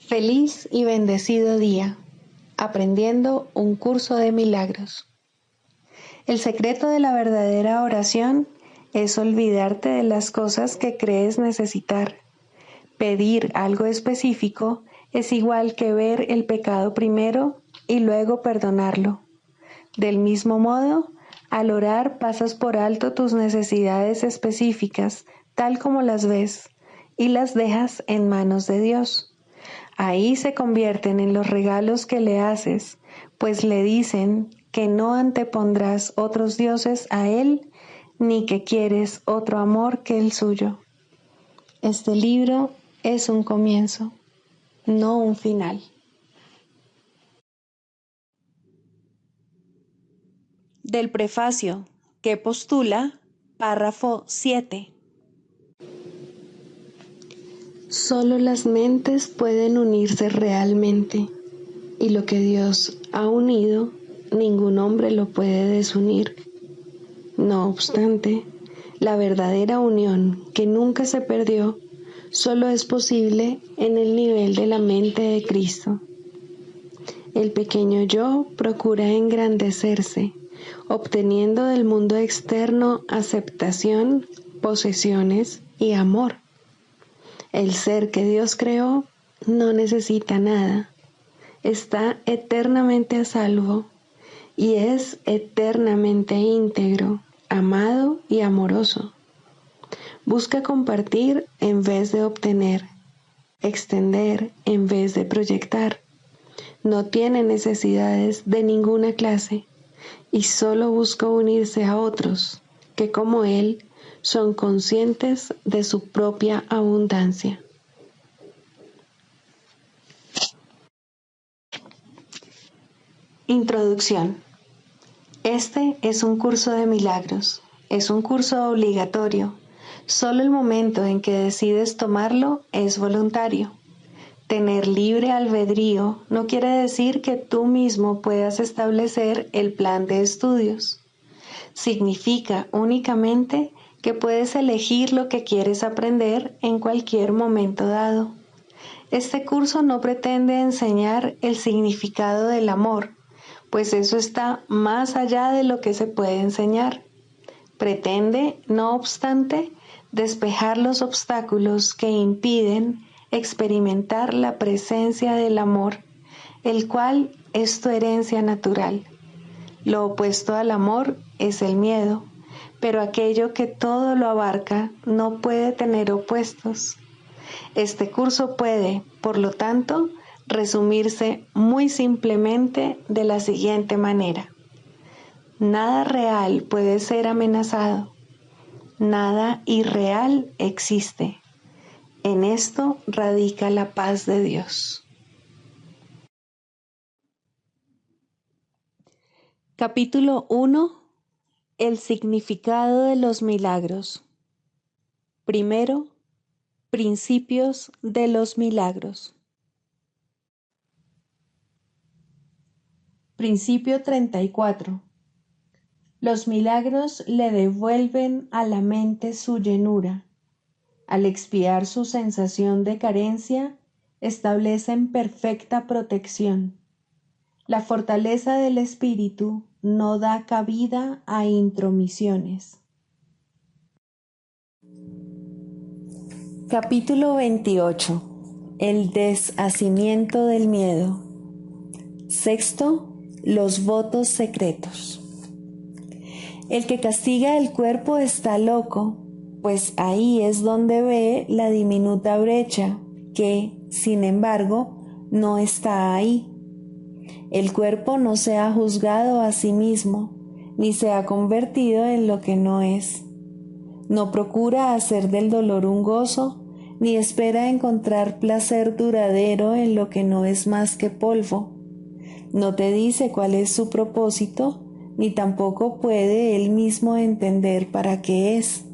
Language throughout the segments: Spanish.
Feliz y bendecido día, aprendiendo un curso de milagros. El secreto de la verdadera oración es olvidarte de las cosas que crees necesitar. Pedir algo específico es igual que ver el pecado primero y luego perdonarlo. Del mismo modo, al orar pasas por alto tus necesidades específicas, tal como las ves, y las dejas en manos de Dios. Ahí se convierten en los regalos que le haces, pues le dicen que no antepondrás otros dioses a Él, ni que quieres otro amor que el suyo. Este libro es un comienzo, no un final. Del prefacio, que postula, párrafo 7. Solo las mentes pueden unirse realmente, y lo que Dios ha unido, ningún hombre lo puede desunir. No obstante, la verdadera unión, que nunca se perdió, solo es posible en el nivel de la mente de Cristo. El pequeño yo procura engrandecerse, obteniendo del mundo externo aceptación, posesiones y amor. El ser que Dios creó no necesita nada, está eternamente a salvo y es eternamente íntegro, amado y amoroso. Busca compartir en vez de obtener, extender en vez de proyectar. No tiene necesidades de ninguna clase y solo busca unirse a otros que, como él, son conscientes de su propia abundancia. Introducción. Este es un curso de milagros. Es un curso obligatorio. Solo el momento en que decides tomarlo es voluntario. Tener libre albedrío no quiere decir que tú mismo puedas establecer el plan de estudios. Significa únicamente que puedes elegir lo que quieres aprender en cualquier momento dado. Este curso no pretende enseñar el significado del amor, pues eso está más allá de lo que se puede enseñar. Pretende, no obstante, despejar los obstáculos que impiden experimentar la presencia del amor, el cual es tu herencia natural. Lo opuesto al amor es el miedo, pero aquello que todo lo abarca no puede tener opuestos. Este curso puede, por lo tanto, resumirse muy simplemente de la siguiente manera. Nada real puede ser amenazado. Nada irreal existe. En esto radica la paz de Dios. Capítulo 1. El significado de los milagros. Primero, principios de los milagros. Principio 34. Los milagros le devuelven a la mente su llenura. Al expiar su sensación de carencia, establecen perfecta protección. La fortaleza del espíritu no da cabida a intromisiones. Capítulo 28. El deshacimiento del miedo. Sexto, los votos secretos. El que castiga el cuerpo está loco, pues ahí es donde ve la diminuta brecha que, sin embargo, no está ahí. El cuerpo no se ha juzgado a sí mismo, ni se ha convertido en lo que no es. No procura hacer del dolor un gozo, ni espera encontrar placer duradero en lo que no es más que polvo. No te dice cuál es su propósito, ni tampoco puede él mismo entender para qué es.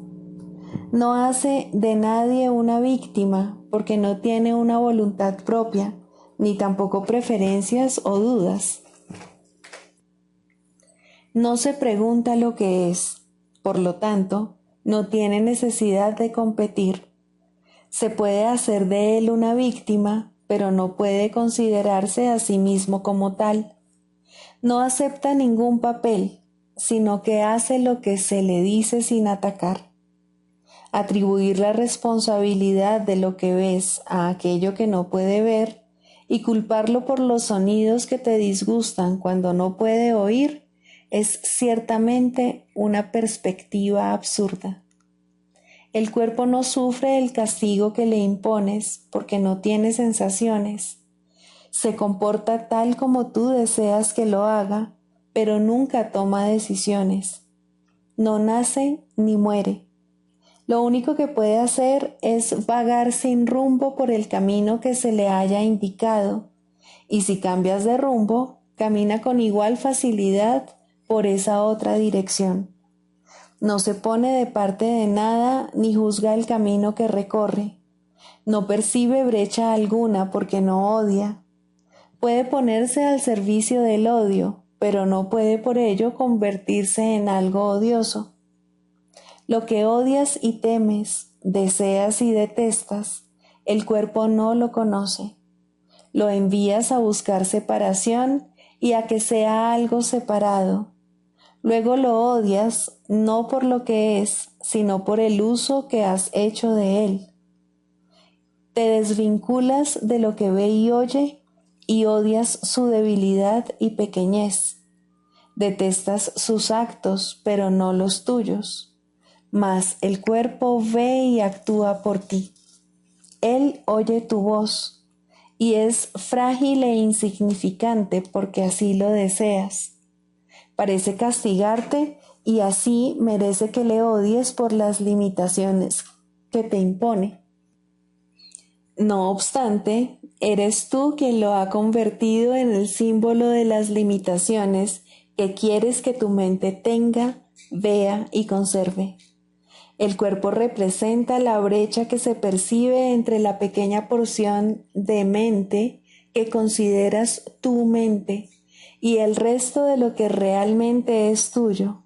No hace de nadie una víctima, porque no tiene una voluntad propia, ni tampoco preferencias o dudas. No se pregunta lo que es, por lo tanto, no tiene necesidad de competir. Se puede hacer de él una víctima, pero no puede considerarse a sí mismo como tal. No acepta ningún papel, sino que hace lo que se le dice sin atacar. Atribuir la responsabilidad de lo que ves a aquello que no puede ver y culparlo por los sonidos que te disgustan cuando no puede oír es ciertamente una perspectiva absurda. El cuerpo no sufre el castigo que le impones porque no tiene sensaciones. Se comporta tal como tú deseas que lo haga, pero nunca toma decisiones. No nace ni muere. Lo único que puede hacer es vagar sin rumbo por el camino que se le haya indicado, y si cambias de rumbo, camina con igual facilidad por esa otra dirección. No se pone de parte de nada ni juzga el camino que recorre. No percibe brecha alguna porque no odia. Puede ponerse al servicio del odio, pero no puede por ello convertirse en algo odioso. Lo que odias y temes, deseas y detestas, el cuerpo no lo conoce. Lo envías a buscar separación y a que sea algo separado. Luego lo odias no por lo que es, sino por el uso que has hecho de él. Te desvinculas de lo que ve y oye y odias su debilidad y pequeñez. Detestas sus actos, pero no los tuyos. Mas el cuerpo ve y actúa por ti. Él oye tu voz y es frágil e insignificante porque así lo deseas. Parece castigarte y así merece que le odies por las limitaciones que te impone. No obstante, eres tú quien lo ha convertido en el símbolo de las limitaciones que quieres que tu mente tenga, vea y conserve. El cuerpo representa la brecha que se percibe entre la pequeña porción de mente que consideras tu mente y el resto de lo que realmente es tuyo.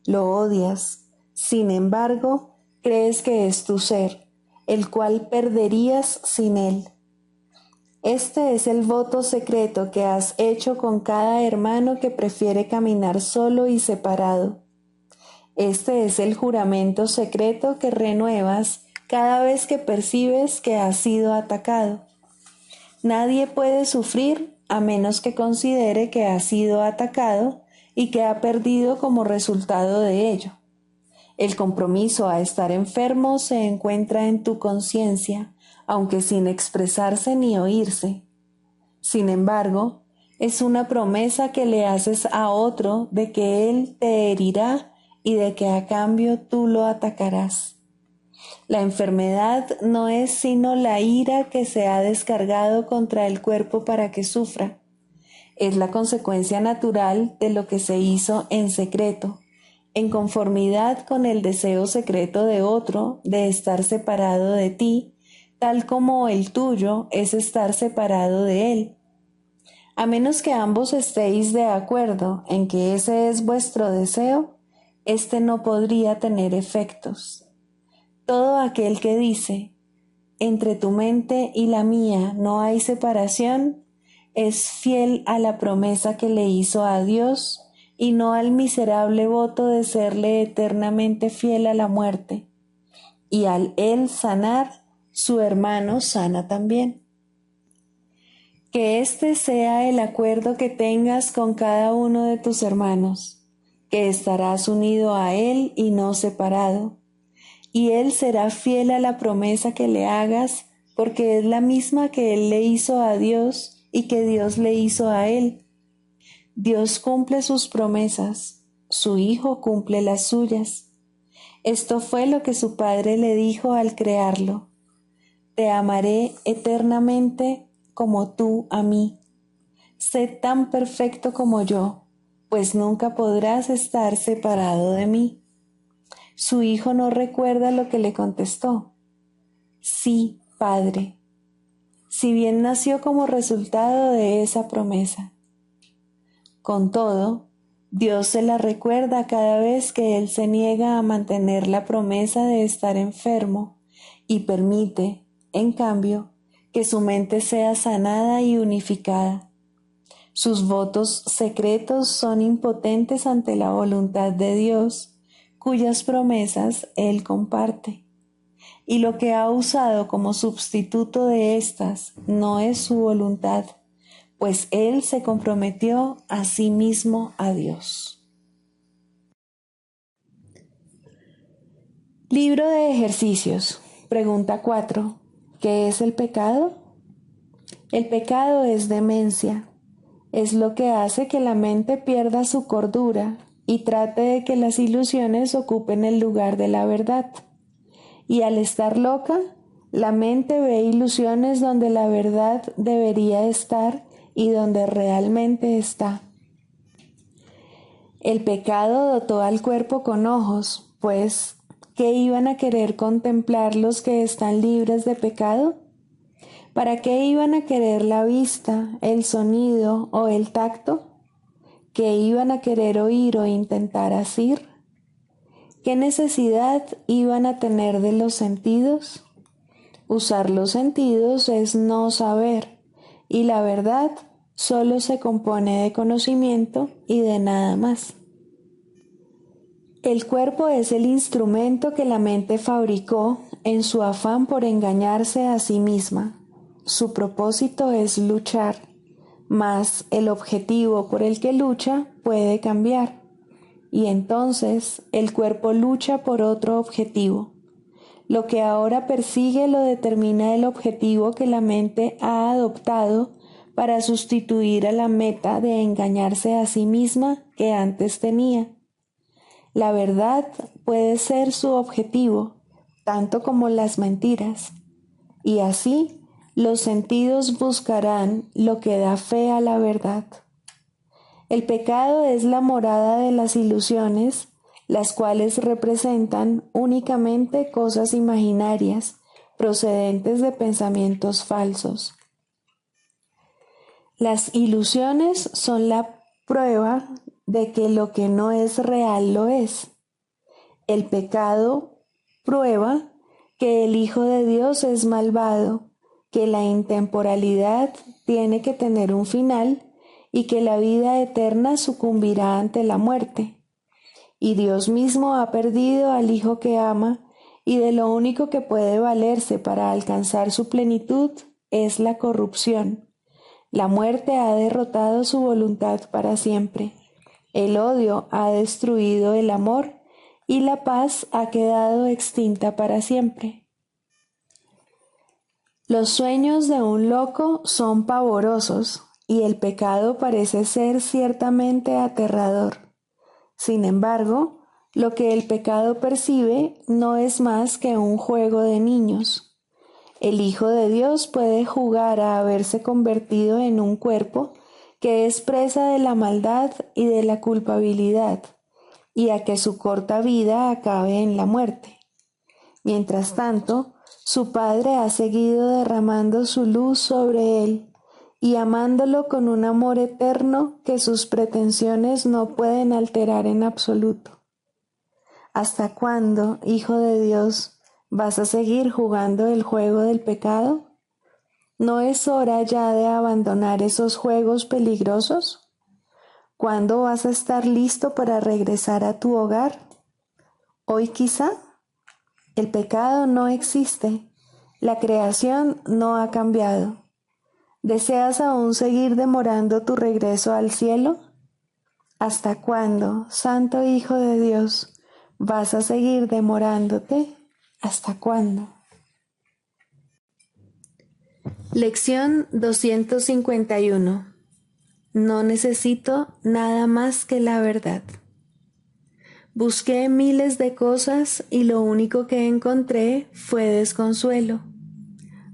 Lo odias, sin embargo, crees que es tu ser, el cual perderías sin él. Este es el voto secreto que has hecho con cada hermano que prefiere caminar solo y separado. Este es el juramento secreto que renuevas cada vez que percibes que has sido atacado. Nadie puede sufrir a menos que considere que ha sido atacado y que ha perdido como resultado de ello. El compromiso a estar enfermo se encuentra en tu conciencia, aunque sin expresarse ni oírse. Sin embargo, es una promesa que le haces a otro de que él te herirá y de que a cambio tú lo atacarás. La enfermedad no es sino la ira que se ha descargado contra el cuerpo para que sufra. Es la consecuencia natural de lo que se hizo en secreto, en conformidad con el deseo secreto de otro de estar separado de ti, tal como el tuyo es estar separado de él. A menos que ambos estéis de acuerdo en que ese es vuestro deseo, este no podría tener efectos. Todo aquel que dice, entre tu mente y la mía no hay separación, es fiel a la promesa que le hizo a Dios y no al miserable voto de serle eternamente fiel a la muerte. Y al él sanar, su hermano sana también. Que este sea el acuerdo que tengas con cada uno de tus hermanos, que estarás unido a él y no separado, y él será fiel a la promesa que le hagas, porque es la misma que él le hizo a Dios y que Dios le hizo a él. Dios cumple sus promesas, su Hijo cumple las suyas. Esto fue lo que su Padre le dijo al crearlo: te amaré eternamente como tú a mí. Sé tan perfecto como yo, pues nunca podrás estar separado de mí. Su hijo no recuerda lo que le contestó. Sí, Padre, si bien nació como resultado de esa promesa. Con todo, Dios se la recuerda cada vez que él se niega a mantener la promesa de estar enfermo y permite, en cambio, que su mente sea sanada y unificada. Sus votos secretos son impotentes ante la voluntad de Dios, cuyas promesas Él comparte. Y lo que ha usado como sustituto de éstas no es su voluntad, pues Él se comprometió a sí mismo a Dios. Libro de ejercicios. Pregunta 4. ¿Qué es el pecado? El pecado es demencia. Es lo que hace que la mente pierda su cordura y trate de que las ilusiones ocupen el lugar de la verdad. Y al estar loca, la mente ve ilusiones donde la verdad debería estar y donde realmente está. El pecado dotó al cuerpo con ojos, pues, ¿qué iban a querer contemplar los que están libres de pecado? ¿Para qué iban a querer la vista, el sonido o el tacto? ¿Qué iban a querer oír o intentar asir? ¿Qué necesidad iban a tener de los sentidos? Usar los sentidos es no saber, y la verdad solo se compone de conocimiento y de nada más. El cuerpo es el instrumento que la mente fabricó en su afán por engañarse a sí misma. Su propósito es luchar, mas el objetivo por el que lucha puede cambiar, y entonces el cuerpo lucha por otro objetivo. Lo que ahora persigue lo determina el objetivo que la mente ha adoptado para sustituir a la meta de engañarse a sí misma que antes tenía. La verdad puede ser su objetivo, tanto como las mentiras, y así los sentidos buscarán lo que da fe a la verdad. El pecado es la morada de las ilusiones, las cuales representan únicamente cosas imaginarias procedentes de pensamientos falsos. Las ilusiones son la prueba de que lo que no es real lo es. El pecado prueba que el Hijo de Dios es malvado, que la intemporalidad tiene que tener un final y que la vida eterna sucumbirá ante la muerte. Y Dios mismo ha perdido al Hijo que ama, y de lo único que puede valerse para alcanzar su plenitud es la corrupción. La muerte ha derrotado su voluntad para siempre. El odio ha destruido el amor y la paz ha quedado extinta para siempre. Los sueños de un loco son pavorosos y el pecado parece ser ciertamente aterrador. Sin embargo, lo que el pecado percibe no es más que un juego de niños. El Hijo de Dios puede jugar a haberse convertido en un cuerpo que es presa de la maldad y de la culpabilidad, y a que su corta vida acabe en la muerte. Mientras tanto, su Padre ha seguido derramando su luz sobre él y amándolo con un amor eterno que sus pretensiones no pueden alterar en absoluto. ¿Hasta cuándo, Hijo de Dios, vas a seguir jugando el juego del pecado? ¿No es hora ya de abandonar esos juegos peligrosos? ¿Cuándo vas a estar listo para regresar a tu hogar? ¿Hoy quizá? El pecado no existe. La creación no ha cambiado. ¿Deseas aún seguir demorando tu regreso al cielo? ¿Hasta cuándo, Santo Hijo de Dios, vas a seguir demorándote? ¿Hasta cuándo? Lección 251. No necesito nada más que la verdad. Busqué miles de cosas y lo único que encontré fue desconsuelo.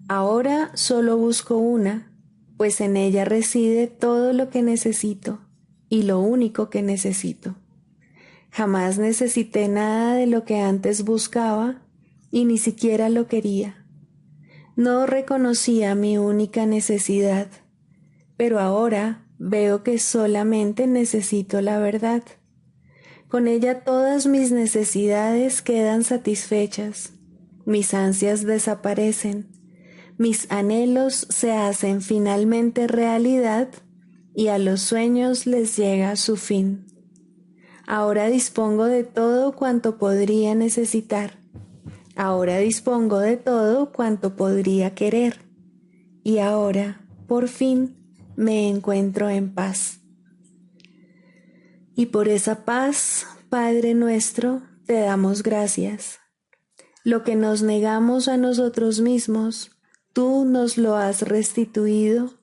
Ahora solo busco una, pues en ella reside todo lo que necesito y lo único que necesito. Jamás necesité nada de lo que antes buscaba y ni siquiera lo quería. No reconocía mi única necesidad, pero ahora veo que solamente necesito la verdad. Con ella todas mis necesidades quedan satisfechas, mis ansias desaparecen, Mis anhelos se hacen finalmente realidad y a los sueños les llega su fin. Ahora dispongo de todo cuanto podría necesitar. Ahora dispongo de todo cuanto podría querer. Y ahora, por fin, me encuentro en paz. Y por esa paz, Padre nuestro, te damos gracias. Lo que nos negamos a nosotros mismos, tú nos lo has restituido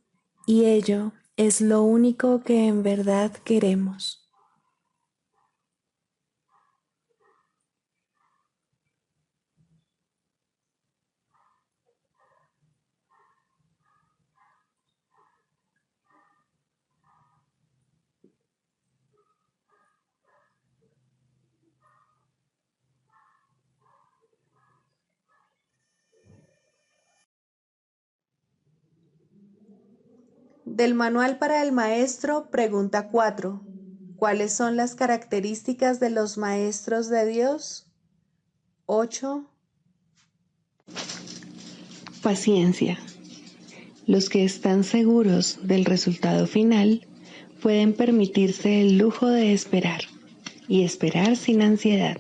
y ello es lo único que en verdad queremos. Del Manual para el Maestro, pregunta 4. ¿Cuáles son las características de los maestros de Dios? 8. Paciencia. Los que están seguros del resultado final pueden permitirse el lujo de esperar y esperar sin ansiedad.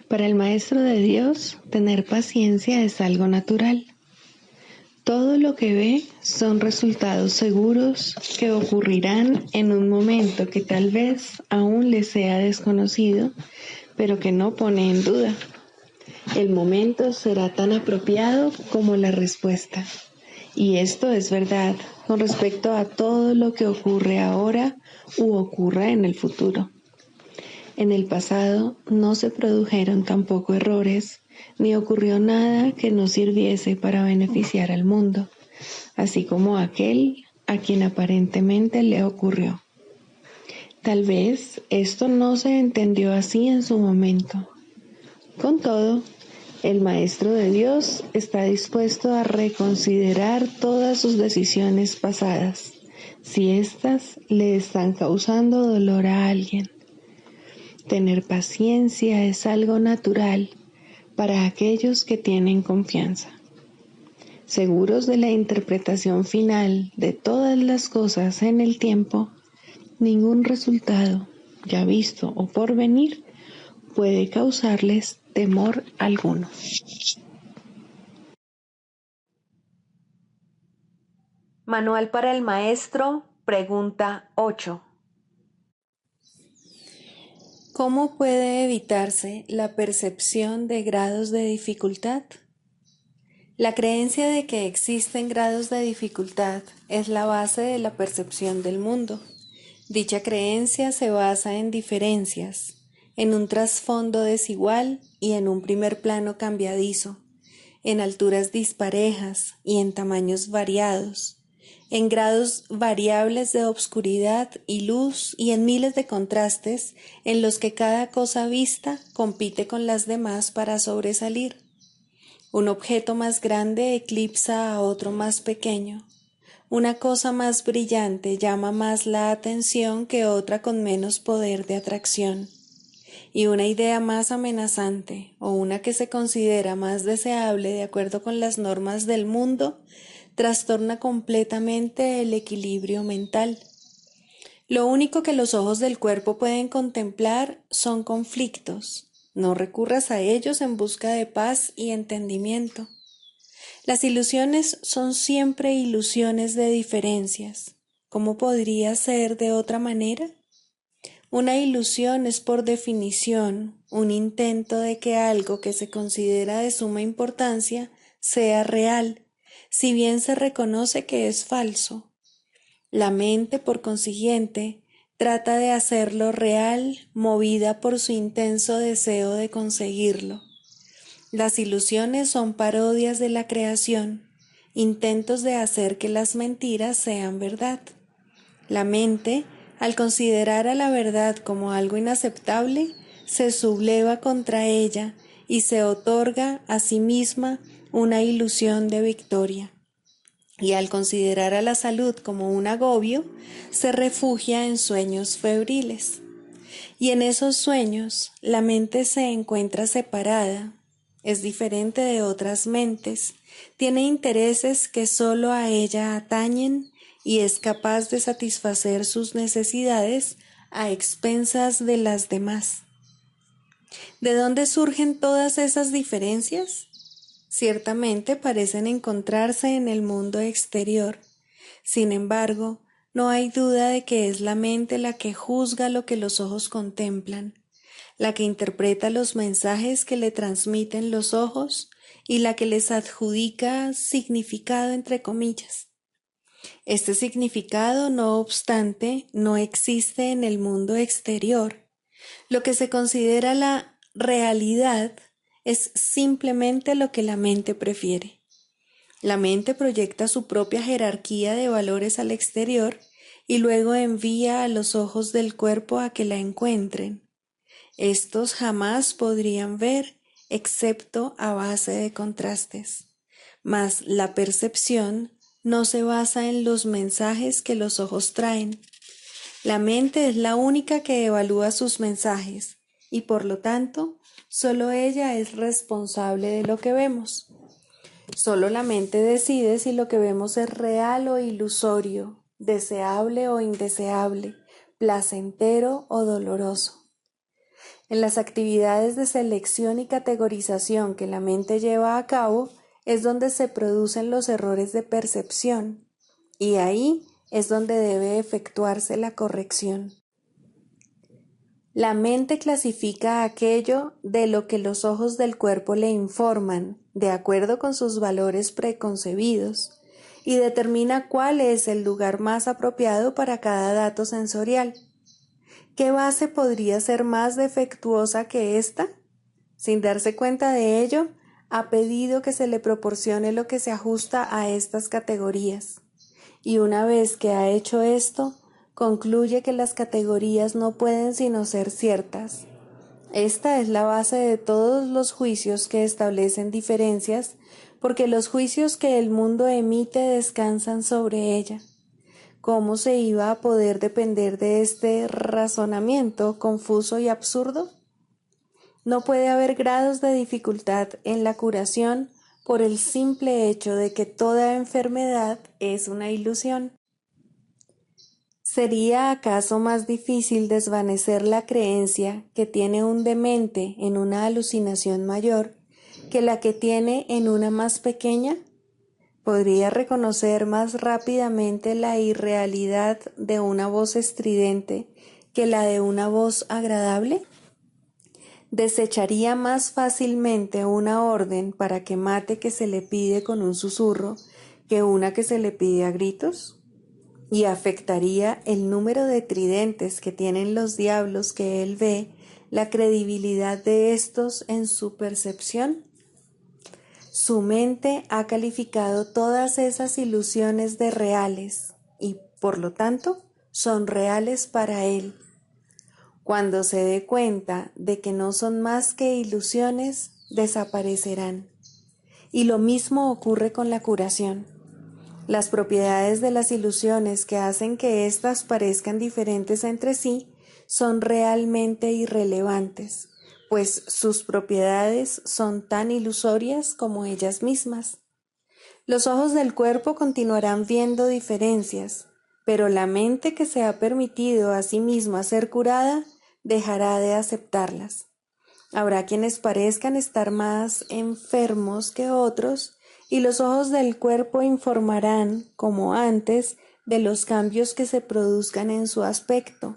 Para el Maestro de Dios, tener paciencia es algo natural. Todo lo que ve son resultados seguros que ocurrirán en un momento que tal vez aún le sea desconocido, pero que no pone en duda. El momento será tan apropiado como la respuesta. Y esto es verdad con respecto a todo lo que ocurre ahora u ocurra en el futuro. En el pasado no se produjeron tampoco errores, ni ocurrió nada que no sirviese para beneficiar al mundo, así como aquel a quien aparentemente le ocurrió. Tal vez esto no se entendió así en su momento. Con todo, el Maestro de Dios está dispuesto a reconsiderar todas sus decisiones pasadas, si éstas le están causando dolor a alguien. Tener paciencia es algo natural para aquellos que tienen confianza. Seguros de la interpretación final de todas las cosas en el tiempo, ningún resultado, ya visto o por venir, puede causarles temor alguno. Manual para el Maestro, pregunta 8. ¿Cómo puede evitarse la percepción de grados de dificultad? La creencia de que existen grados de dificultad es la base de la percepción del mundo. Dicha creencia se basa en diferencias, en un trasfondo desigual y en un primer plano cambiadizo, en alturas disparejas y en tamaños variados, en grados variables de obscuridad y luz y en miles de contrastes en los que cada cosa vista compite con las demás para sobresalir. Un objeto más grande eclipsa a otro más pequeño. Una cosa más brillante llama más la atención que otra con menos poder de atracción. Y una idea más amenazante o una que se considera más deseable de acuerdo con las normas del mundo trastorna completamente el equilibrio mental. Lo único que los ojos del cuerpo pueden contemplar son conflictos. No recurras a ellos en busca de paz y entendimiento. Las ilusiones son siempre ilusiones de diferencias. ¿Cómo podría ser de otra manera? Una ilusión es por definición un intento de que algo que se considera de suma importancia sea real, si bien se reconoce que es falso. La mente, por consiguiente, trata de hacerlo real, movida por su intenso deseo de conseguirlo. Las ilusiones son parodias de la creación, intentos de hacer que las mentiras sean verdad. La mente, al considerar a la verdad como algo inaceptable, se subleva contra ella y se otorga a sí misma una ilusión de victoria. Y al considerar a la salud como un agobio, se refugia en sueños febriles. Y en esos sueños, la mente se encuentra separada, es diferente de otras mentes, tiene intereses que solo a ella atañen y es capaz de satisfacer sus necesidades a expensas de las demás. ¿De dónde surgen todas esas diferencias? Ciertamente parecen encontrarse en el mundo exterior. Sin embargo, no hay duda de que es la mente la que juzga lo que los ojos contemplan, la que interpreta los mensajes que le transmiten los ojos y la que les adjudica significado entre comillas. Este significado, no obstante, no existe en el mundo exterior. Lo que se considera la realidad es simplemente lo que la mente prefiere. La mente proyecta su propia jerarquía de valores al exterior y luego envía a los ojos del cuerpo a que la encuentren. Estos jamás podrían ver excepto a base de contrastes. Mas la percepción no se basa en los mensajes que los ojos traen. La mente es la única que evalúa sus mensajes y por lo tanto, solo ella es responsable de lo que vemos. Solo la mente decide si lo que vemos es real o ilusorio, deseable o indeseable, placentero o doloroso. En las actividades de selección y categorización que la mente lleva a cabo es donde se producen los errores de percepción, y ahí es donde debe efectuarse la corrección. La mente clasifica aquello de lo que los ojos del cuerpo le informan, de acuerdo con sus valores preconcebidos, y determina cuál es el lugar más apropiado para cada dato sensorial. ¿Qué base podría ser más defectuosa que esta? Sin darse cuenta de ello, ha pedido que se le proporcione lo que se ajusta a estas categorías. Y una vez que ha hecho esto, concluye que las categorías no pueden sino ser ciertas. Esta es la base de todos los juicios que establecen diferencias, porque los juicios que el mundo emite descansan sobre ella. ¿Cómo se iba a poder depender de este razonamiento confuso y absurdo? No puede haber grados de dificultad en la curación por el simple hecho de que toda enfermedad es una ilusión. ¿Sería acaso más difícil desvanecer la creencia que tiene un demente en una alucinación mayor que la que tiene en una más pequeña? ¿Podría reconocer más rápidamente la irrealidad de una voz estridente que la de una voz agradable? ¿Desecharía más fácilmente una orden para que mate que se le pide con un susurro que una que se le pide a gritos? ¿Y afectaría el número de tridentes que tienen los diablos que él ve la credibilidad de estos en su percepción? Su mente ha calificado todas esas ilusiones de reales y, por lo tanto, son reales para él. Cuando se dé cuenta de que no son más que ilusiones, desaparecerán. Y lo mismo ocurre con la curación. Las propiedades de las ilusiones que hacen que éstas parezcan diferentes entre sí son realmente irrelevantes, pues sus propiedades son tan ilusorias como ellas mismas. Los ojos del cuerpo continuarán viendo diferencias, pero la mente que se ha permitido a sí misma ser curada dejará de aceptarlas. Habrá quienes parezcan estar más enfermos que otros, y los ojos del cuerpo informarán, como antes, de los cambios que se produzcan en su aspecto.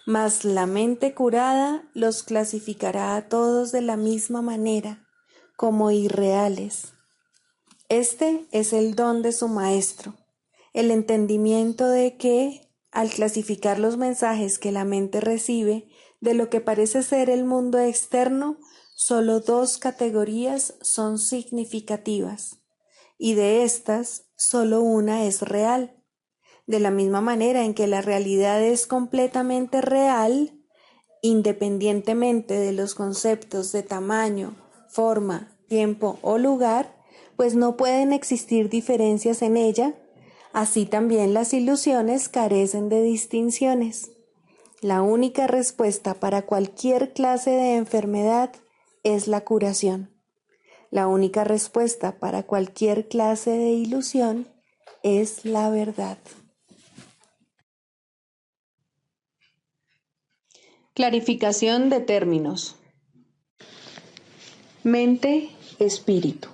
Mas la mente curada los clasificará a todos de la misma manera, como irreales. Este es el don de su maestro, el entendimiento de que, al clasificar los mensajes que la mente recibe de lo que parece ser el mundo externo, solo dos categorías son significativas, y de estas, solo una es real. De la misma manera en que la realidad es completamente real, independientemente de los conceptos de tamaño, forma, tiempo o lugar, pues no pueden existir diferencias en ella, así también las ilusiones carecen de distinciones. La única respuesta para cualquier clase de enfermedad es la curación. La única respuesta para cualquier clase de ilusión es la verdad. Clarificación de términos. Mente, espíritu.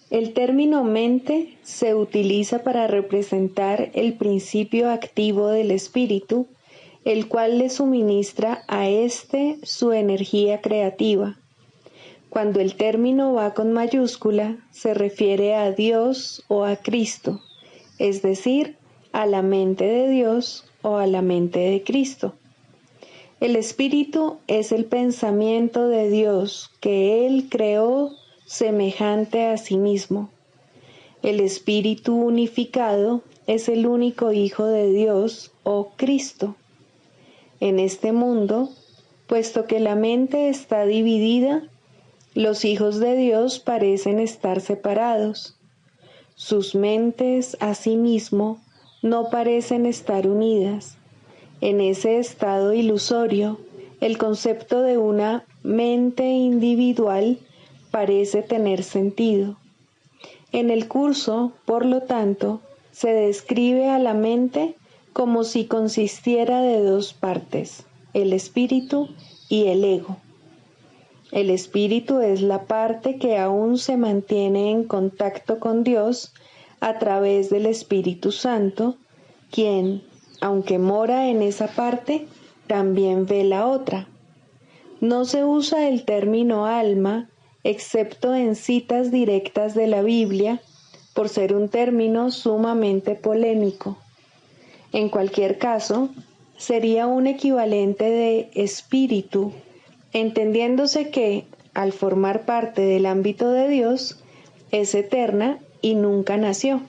El término mente se utiliza para representar el principio activo del espíritu, el cual le suministra a éste su energía creativa. Cuando el término va con mayúscula, se refiere a Dios o a Cristo, es decir, a la mente de Dios o a la mente de Cristo. El espíritu es el pensamiento de Dios que Él creó semejante a sí mismo. El espíritu unificado es el único Hijo de Dios o Cristo. En este mundo, puesto que la mente está dividida, los hijos de Dios parecen estar separados. Sus mentes, asimismo, no parecen estar unidas. En ese estado ilusorio, el concepto de una mente individual parece tener sentido. En el curso, por lo tanto, se describe a la mente como si consistiera de dos partes, el espíritu y el ego. El espíritu es la parte que aún se mantiene en contacto con Dios a través del Espíritu Santo, quien, aunque mora en esa parte, también ve la otra. No se usa el término alma, excepto en citas directas de la Biblia, por ser un término sumamente polémico. En cualquier caso, sería un equivalente de espíritu, entendiéndose que, al formar parte del ámbito de Dios, es eterna y nunca nació.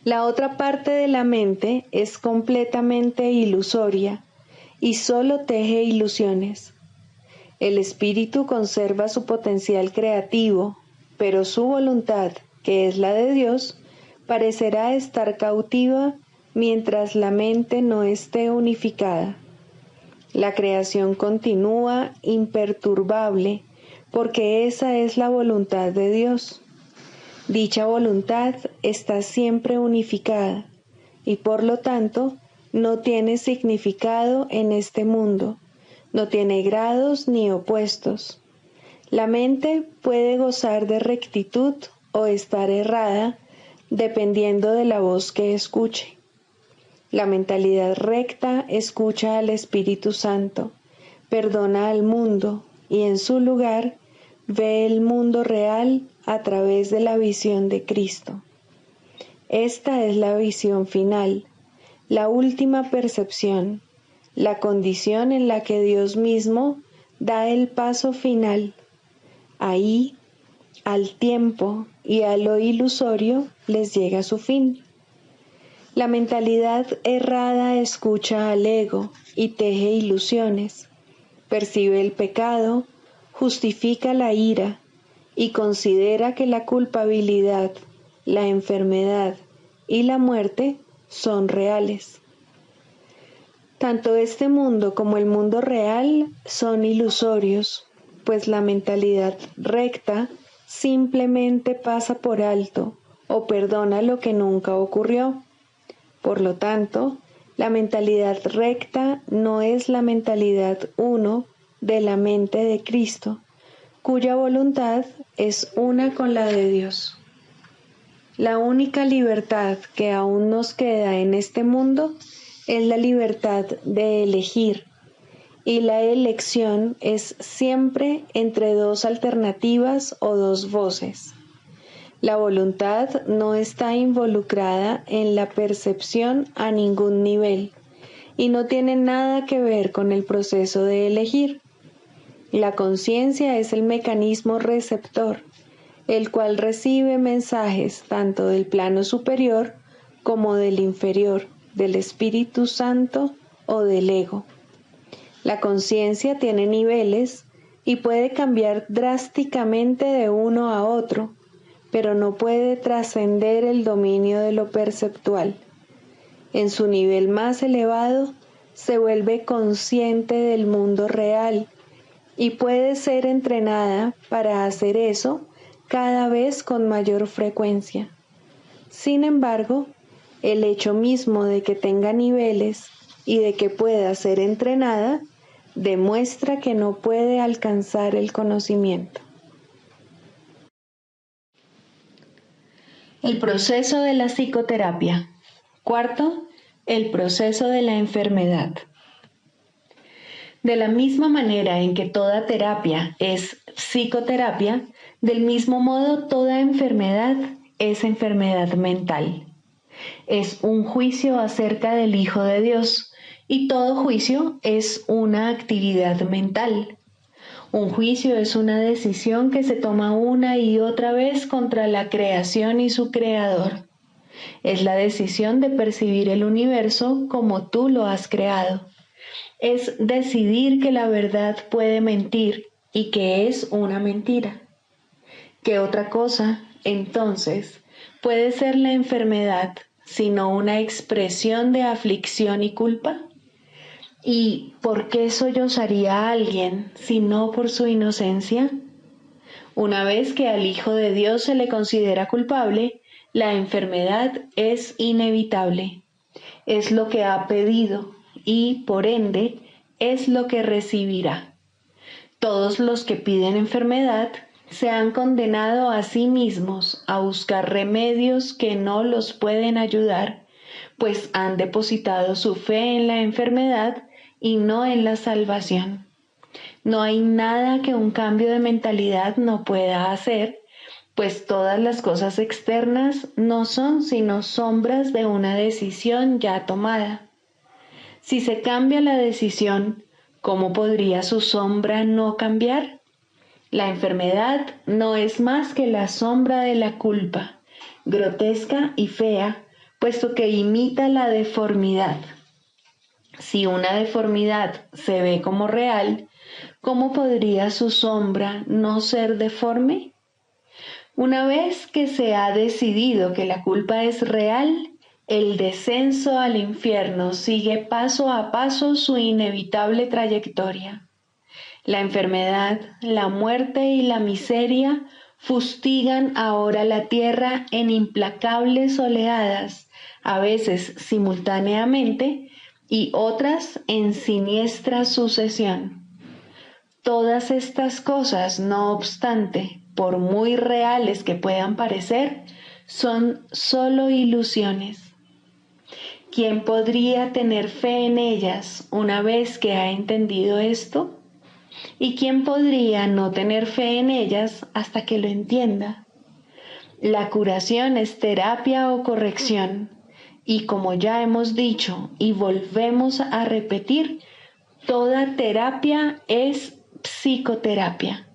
La otra parte de la mente es completamente ilusoria y solo teje ilusiones. El espíritu conserva su potencial creativo, pero su voluntad, que es la de Dios, parecerá estar cautiva mientras la mente no esté unificada. La creación continúa imperturbable porque esa es la voluntad de Dios. Dicha voluntad está siempre unificada y por lo tanto no tiene significado en este mundo, no tiene grados ni opuestos. La mente puede gozar de rectitud o estar errada dependiendo de la voz que escuche. La mentalidad recta escucha al Espíritu Santo, perdona al mundo y en su lugar ve el mundo real a través de la visión de Cristo. Esta es la visión final, la última percepción, la condición en la que Dios mismo da el paso final. Ahí, al tiempo y a lo ilusorio les llega su fin. La mentalidad errada escucha al ego y teje ilusiones, percibe el pecado, justifica la ira y considera que la culpabilidad, la enfermedad y la muerte son reales. Tanto este mundo como el mundo real son ilusorios, pues la mentalidad recta simplemente pasa por alto o perdona lo que nunca ocurrió. Por lo tanto, la mentalidad recta no es la mentalidad uno de la mente de Cristo, cuya voluntad es una con la de Dios. La única libertad que aún nos queda en este mundo es la libertad de elegir, y la elección es siempre entre dos alternativas o dos voces. La voluntad no está involucrada en la percepción a ningún nivel y no tiene nada que ver con el proceso de elegir. La conciencia es el mecanismo receptor, el cual recibe mensajes tanto del plano superior como del inferior, del Espíritu Santo o del ego. La conciencia tiene niveles y puede cambiar drásticamente de uno a otro, pero no puede trascender el dominio de lo perceptual. En su nivel más elevado, se vuelve consciente del mundo real y puede ser entrenada para hacer eso cada vez con mayor frecuencia. Sin embargo, el hecho mismo de que tenga niveles y de que pueda ser entrenada demuestra que no puede alcanzar el conocimiento. El proceso de la psicoterapia. Cuarto, el proceso de la enfermedad. De la misma manera en que toda terapia es psicoterapia, del mismo modo toda enfermedad es enfermedad mental. Es un juicio acerca del Hijo de Dios, y todo juicio es una actividad mental. Un juicio es una decisión que se toma una y otra vez contra la creación y su creador. Es la decisión de percibir el universo como tú lo has creado. Es decidir que la verdad puede mentir y que es una mentira. ¿Qué otra cosa, entonces, puede ser la enfermedad sino una expresión de aflicción y culpa? ¿Y por qué sollozaría a alguien si no por su inocencia? Una vez que al Hijo de Dios se le considera culpable, la enfermedad es inevitable. Es lo que ha pedido y, por ende, es lo que recibirá. Todos los que piden enfermedad se han condenado a sí mismos a buscar remedios que no los pueden ayudar, pues han depositado su fe en la enfermedad y no en la salvación. No hay nada que un cambio de mentalidad no pueda hacer, pues todas las cosas externas no son sino sombras de una decisión ya tomada. Si se cambia la decisión, ¿cómo podría su sombra no cambiar? La enfermedad no es más que la sombra de la culpa, grotesca y fea, puesto que imita la deformidad. Si una deformidad se ve como real, ¿cómo podría su sombra no ser deforme? Una vez que se ha decidido que la culpa es real, el descenso al infierno sigue paso a paso su inevitable trayectoria. La enfermedad, la muerte y la miseria fustigan ahora la tierra en implacables oleadas, a veces simultáneamente y otras en siniestra sucesión. Todas estas cosas, no obstante, por muy reales que puedan parecer, son solo ilusiones. ¿Quién podría tener fe en ellas una vez que ha entendido esto? ¿Y quién podría no tener fe en ellas hasta que lo entienda? La curación es terapia o corrección, y como ya hemos dicho y volvemos a repetir, toda terapia es psicoterapia.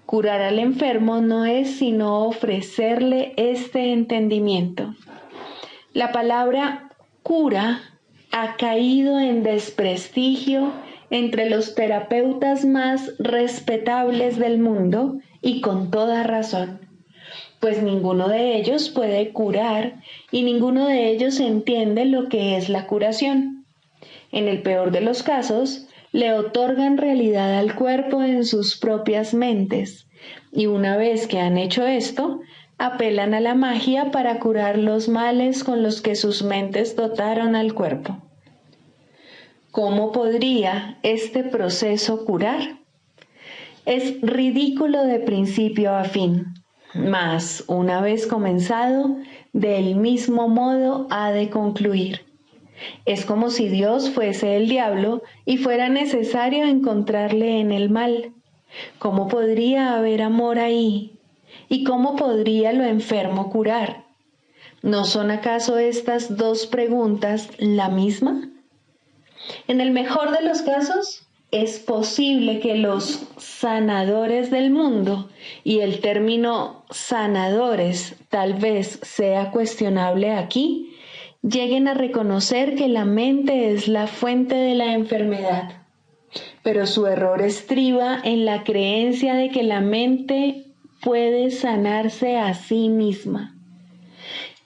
Curar al enfermo no es sino ofrecerle este entendimiento. La palabra cura ha caído en desprestigio entre los terapeutas más respetables del mundo y con toda razón, pues ninguno de ellos puede curar y ninguno de ellos entiende lo que es la curación. En el peor de los casos, le otorgan realidad al cuerpo en sus propias mentes, y una vez que han hecho esto, apelan a la magia para curar los males con los que sus mentes dotaron al cuerpo. ¿Cómo podría este proceso curar? Es ridículo de principio a fin, mas una vez comenzado, del mismo modo ha de concluir. Es como si Dios fuese el diablo y fuera necesario encontrarle en el mal. ¿Cómo podría haber amor ahí? ¿Y cómo podría lo enfermo curar? ¿No son acaso estas dos preguntas la misma? En el mejor de los casos, es posible que los sanadores del mundo, y el término sanadores tal vez sea cuestionable aquí, lleguen a reconocer que la mente es la fuente de la enfermedad. Pero su error estriba en la creencia de que la mente puede sanarse a sí misma.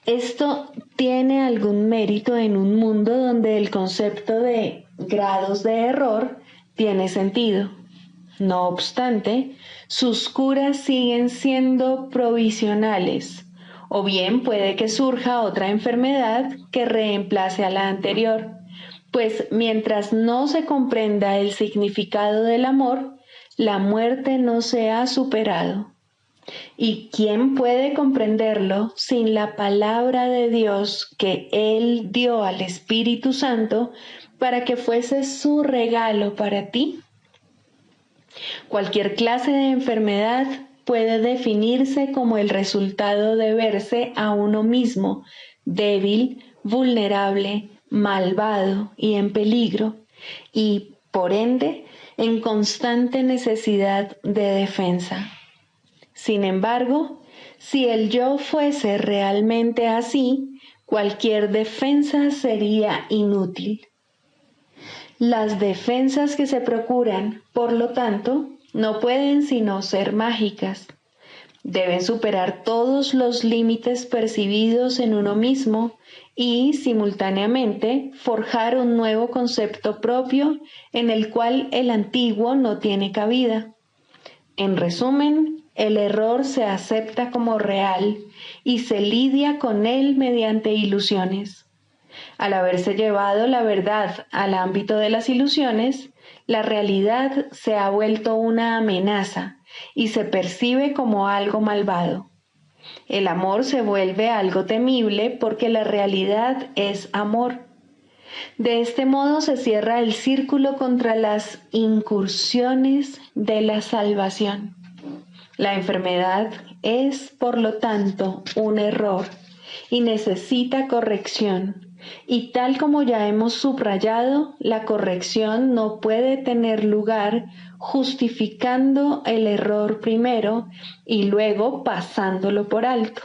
Esto tiene algún mérito en un mundo donde el concepto de grados de error tiene sentido. No obstante, sus curas siguen siendo provisionales, o bien puede que surja otra enfermedad que reemplace a la anterior, pues mientras no se comprenda el significado del amor, la muerte no se ha superado. ¿Y quién puede comprenderlo sin la palabra de Dios que Él dio al Espíritu Santo para que fuese su regalo para ti? Cualquier clase de enfermedad puede definirse como el resultado de verse a uno mismo débil, vulnerable, malvado y en peligro, y, por ende, en constante necesidad de defensa. Sin embargo, si el yo fuese realmente así, cualquier defensa sería inútil. Las defensas que se procuran, por lo tanto, no pueden sino ser mágicas. Deben superar todos los límites percibidos en uno mismo y, simultáneamente, forjar un nuevo concepto propio en el cual el antiguo no tiene cabida. En resumen, el error se acepta como real y se lidia con él mediante ilusiones. Al haberse llevado la verdad al ámbito de las ilusiones, la realidad se ha vuelto una amenaza y se percibe como algo malvado. El amor se vuelve algo temible porque la realidad es amor. De este modo se cierra el círculo contra las incursiones de la salvación. La enfermedad es, por lo tanto, un error y necesita corrección. Y tal como ya hemos subrayado, la corrección no puede tener lugar justificando el error primero y luego pasándolo por alto.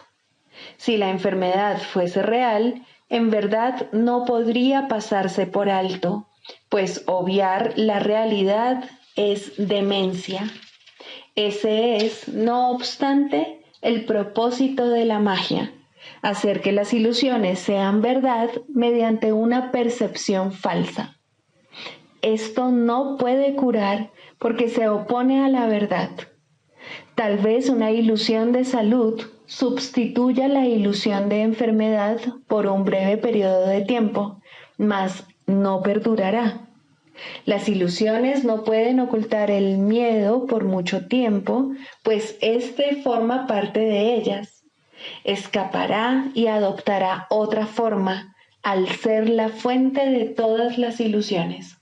Si la enfermedad fuese real, en verdad no podría pasarse por alto, pues obviar la realidad es demencia. Ese es, no obstante, el propósito de la magia, hacer que las ilusiones sean verdad mediante una percepción falsa. Esto no puede curar porque se opone a la verdad. Tal vez una ilusión de salud sustituya la ilusión de enfermedad por un breve periodo de tiempo, mas no perdurará. Las ilusiones no pueden ocultar el miedo por mucho tiempo, pues éste forma parte de ellas. Escapará y adoptará otra forma al ser la fuente de todas las ilusiones.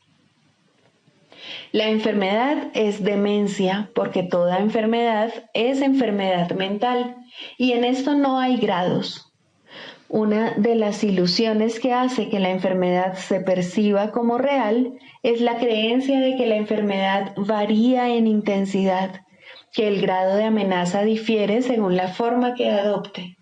La enfermedad es demencia porque toda enfermedad es enfermedad mental y en esto no hay grados. Una de las ilusiones que hace que la enfermedad se perciba como real es la creencia de que la enfermedad varía en intensidad, que el grado de amenaza difiere según la forma que adopte.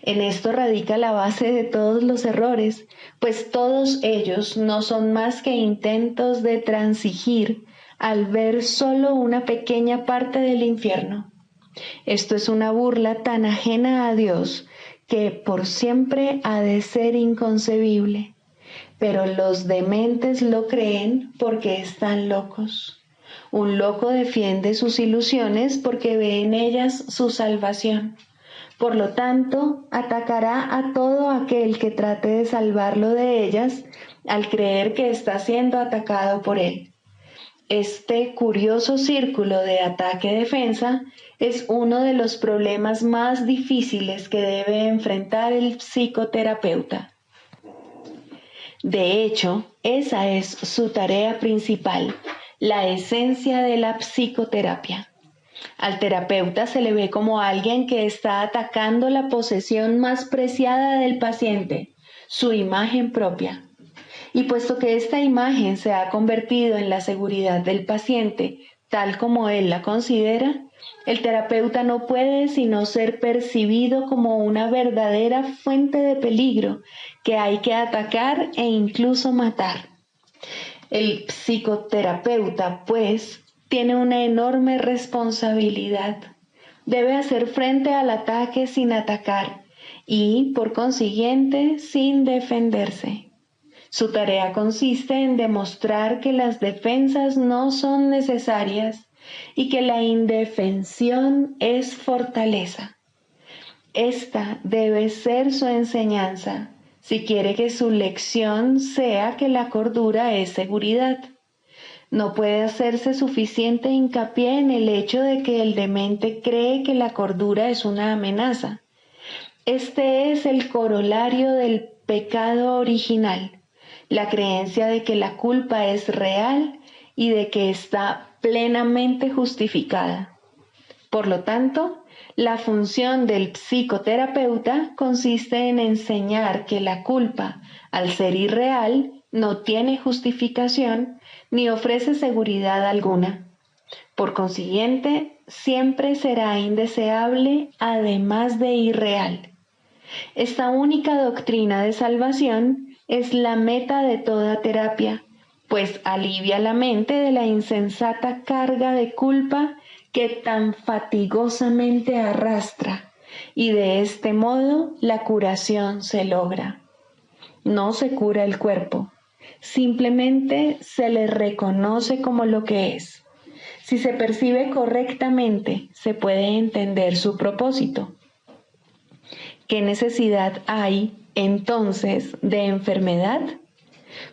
En esto radica la base de todos los errores, pues todos ellos no son más que intentos de transigir al ver solo una pequeña parte del infierno. Esto es una burla tan ajena a Dios que por siempre ha de ser inconcebible, pero los dementes lo creen porque están locos. Un loco defiende sus ilusiones porque ve en ellas su salvación. Por lo tanto, atacará a todo aquel que trate de salvarlo de ellas al creer que está siendo atacado por él. Este curioso círculo de ataque-defensa es uno de los problemas más difíciles que debe enfrentar el psicoterapeuta. De hecho, esa es su tarea principal, la esencia de la psicoterapia. Al terapeuta se le ve como alguien que está atacando la posesión más preciada del paciente, su imagen propia. Y puesto que esta imagen se ha convertido en la seguridad del paciente, tal como él la considera, el terapeuta no puede sino ser percibido como una verdadera fuente de peligro que hay que atacar e incluso matar. El psicoterapeuta, pues, tiene una enorme responsabilidad. Debe hacer frente al ataque sin atacar y, por consiguiente, sin defenderse. Su tarea consiste en demostrar que las defensas no son necesarias y que la indefensión es fortaleza. Esta debe ser su enseñanza, si quiere que su lección sea que la cordura es seguridad. No puede hacerse suficiente hincapié en el hecho de que el demente cree que la cordura es una amenaza. Este es el corolario del pecado original, la creencia de que la culpa es real y de que está plenamente justificada. Por lo tanto, la función del psicoterapeuta consiste en enseñar que la culpa, al ser irreal, no tiene justificación ni ofrece seguridad alguna. Por consiguiente, siempre será indeseable, además de irreal. Esta única doctrina de salvación es la meta de toda terapia, pues alivia la mente de la insensata carga de culpa que tan fatigosamente arrastra, y de este modo la curación se logra. No se cura el cuerpo, simplemente se le reconoce como lo que es. Si se percibe correctamente, se puede entender su propósito. ¿Qué necesidad hay, entonces, de enfermedad?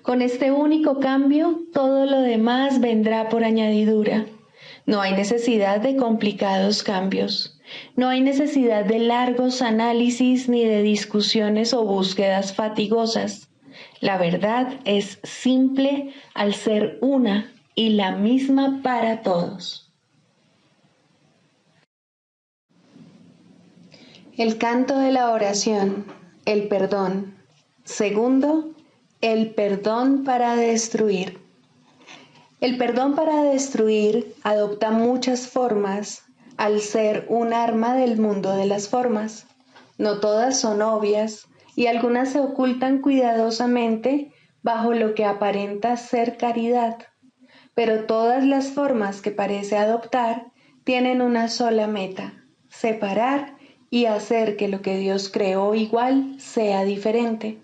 Con este único cambio, todo lo demás vendrá por añadidura. No hay necesidad de complicados cambios. No hay necesidad de largos análisis ni de discusiones o búsquedas fatigosas. La verdad es simple al ser una y la misma para todos. El canto de la oración, el perdón. Segundo, el perdón para destruir. El perdón para destruir adopta muchas formas al ser un arma del mundo de las formas. No todas son obvias y algunas se ocultan cuidadosamente bajo lo que aparenta ser caridad. Pero todas las formas que parece adoptar tienen una sola meta: separar y hacer que lo que Dios creó igual sea diferente.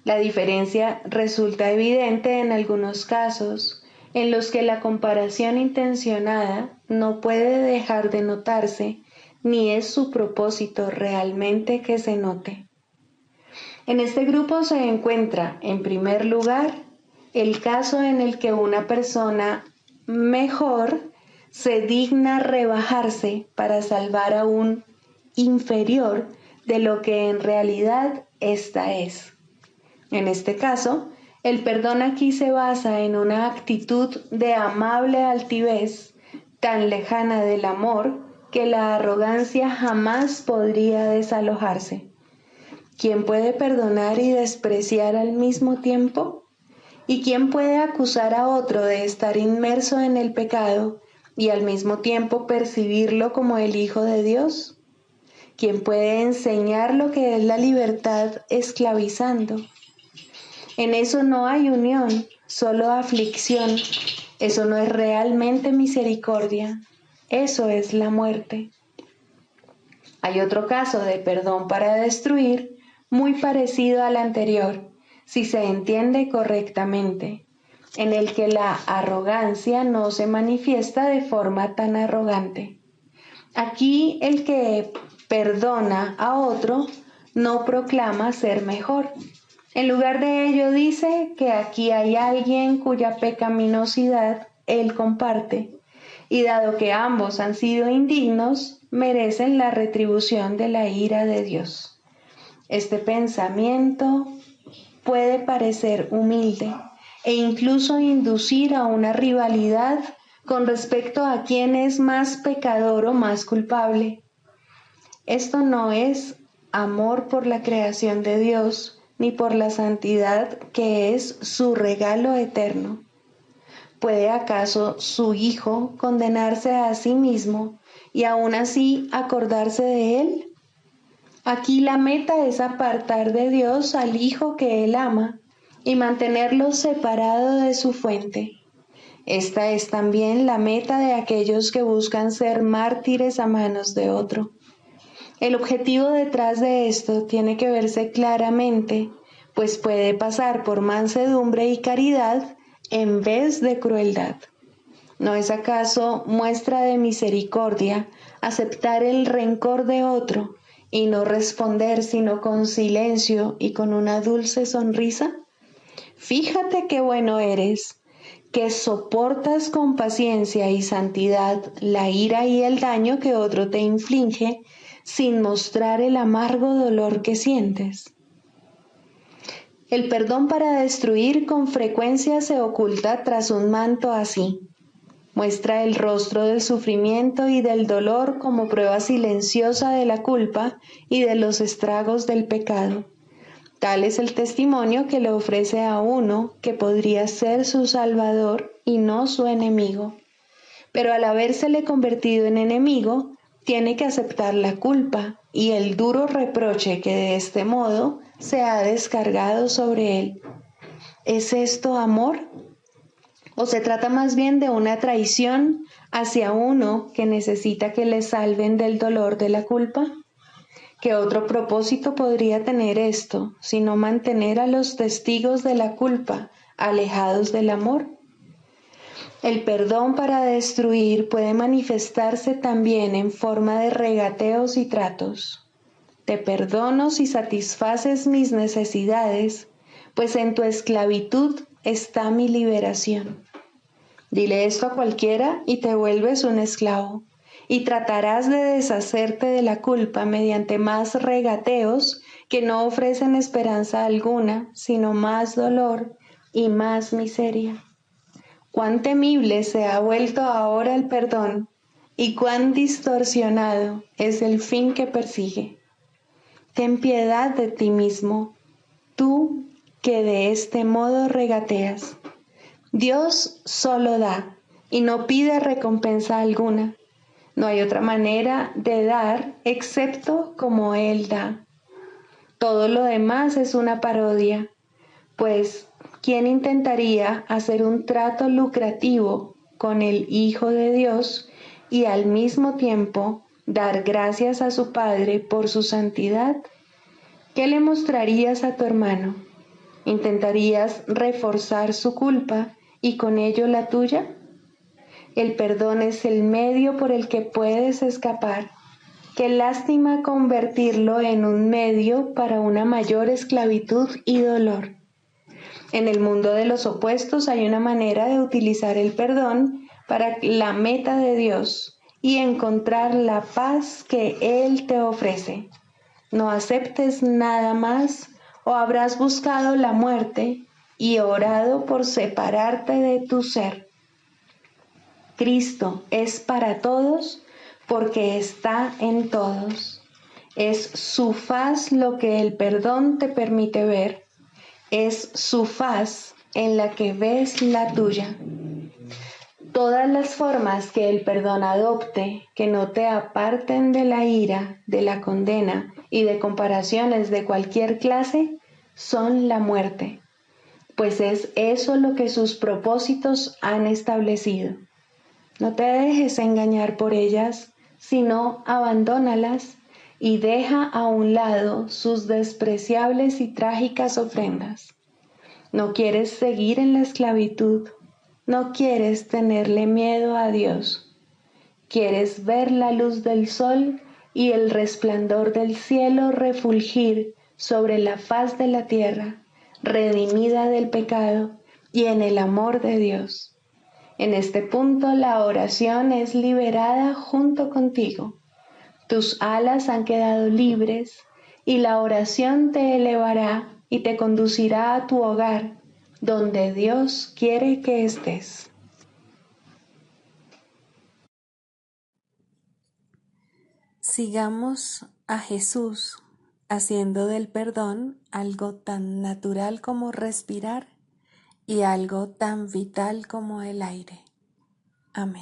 La diferencia resulta evidente en algunos casos, en los que la comparación intencionada no puede dejar de notarse, ni es su propósito realmente que se note. En este grupo se encuentra, en primer lugar, el caso en el que una persona mejor se digna rebajarse para salvar a un inferior de lo que en realidad ésta es. En este caso, el perdón aquí se basa en una actitud de amable altivez, tan lejana del amor que la arrogancia jamás podría desalojarse. ¿Quién puede perdonar y despreciar al mismo tiempo? ¿Y quién puede acusar a otro de estar inmerso en el pecado y al mismo tiempo percibirlo como el Hijo de Dios? ¿Quién puede enseñar lo que es la libertad esclavizando? En eso no hay unión, solo aflicción. Eso no es realmente misericordia, eso es la muerte. Hay otro caso de perdón para destruir, muy parecido al anterior, si se entiende correctamente, en el que la arrogancia no se manifiesta de forma tan arrogante. Aquí el que perdona a otro no proclama ser mejor. En lugar de ello dice que aquí hay alguien cuya pecaminosidad él comparte, y dado que ambos han sido indignos, merecen la retribución de la ira de Dios. Este pensamiento puede parecer humilde e incluso inducir a una rivalidad con respecto a quién es más pecador o más culpable. Esto no es amor por la creación de Dios, ni por la santidad que es su regalo eterno. ¿Puede acaso su Hijo condenarse a sí mismo y aún así acordarse de él? Aquí la meta es apartar de Dios al Hijo que él ama y mantenerlo separado de su fuente. Esta es también la meta de aquellos que buscan ser mártires a manos de otro. El objetivo detrás de esto tiene que verse claramente, pues puede pasar por mansedumbre y caridad en vez de crueldad. ¿No es acaso muestra de misericordia aceptar el rencor de otro y no responder sino con silencio y con una dulce sonrisa? Fíjate qué bueno eres, que soportas con paciencia y santidad la ira y el daño que otro te inflige sin mostrar el amargo dolor que sientes. El perdón para destruir con frecuencia se oculta tras un manto así. Muestra el rostro del sufrimiento y del dolor como prueba silenciosa de la culpa y de los estragos del pecado. Tal es el testimonio que le ofrece a uno que podría ser su salvador y no su enemigo. Pero al habérsele convertido en enemigo, tiene que aceptar la culpa y el duro reproche que de este modo se ha descargado sobre él. ¿Es esto amor? ¿O se trata más bien de una traición hacia uno que necesita que le salven del dolor de la culpa? ¿Qué otro propósito podría tener esto, sino mantener a los testigos de la culpa alejados del amor? El perdón para destruir puede manifestarse también en forma de regateos y tratos. Te perdono si satisfaces mis necesidades, pues en tu esclavitud está mi liberación. Dile esto a cualquiera y te vuelves un esclavo, y tratarás de deshacerte de la culpa mediante más regateos que no ofrecen esperanza alguna, sino más dolor y más miseria. Cuán temible se ha vuelto ahora el perdón y cuán distorsionado es el fin que persigue. Ten piedad de ti mismo, tú que de este modo regateas. Dios solo da y no pide recompensa alguna. No hay otra manera de dar excepto como Él da. Todo lo demás es una parodia, pues ¿quién intentaría hacer un trato lucrativo con el Hijo de Dios y al mismo tiempo dar gracias a su Padre por su santidad? ¿Qué le mostrarías a tu hermano? ¿Intentarías reforzar su culpa y con ello la tuya? El perdón es el medio por el que puedes escapar. Qué lástima convertirlo en un medio para una mayor esclavitud y dolor. En el mundo de los opuestos hay una manera de utilizar el perdón para la meta de Dios y encontrar la paz que Él te ofrece. No aceptes nada más o habrás buscado la muerte y orado por separarte de tu ser. Cristo es para todos porque está en todos. Es su faz lo que el perdón te permite ver. Es su faz en la que ves la tuya. Todas las formas que el perdón adopte, que no te aparten de la ira, de la condena y de comparaciones de cualquier clase, son la muerte, pues es eso lo que sus propósitos han establecido. No te dejes engañar por ellas, sino abandónalas y deja a un lado sus despreciables y trágicas ofrendas. No quieres seguir en la esclavitud, no quieres tenerle miedo a Dios. Quieres ver la luz del sol y el resplandor del cielo refulgir sobre la faz de la tierra, redimida del pecado y en el amor de Dios. En este punto la oración es liberada junto contigo. Tus alas han quedado libres y la oración te elevará y te conducirá a tu hogar, donde Dios quiere que estés. Sigamos a Jesús haciendo del perdón algo tan natural como respirar y algo tan vital como el aire. Amén.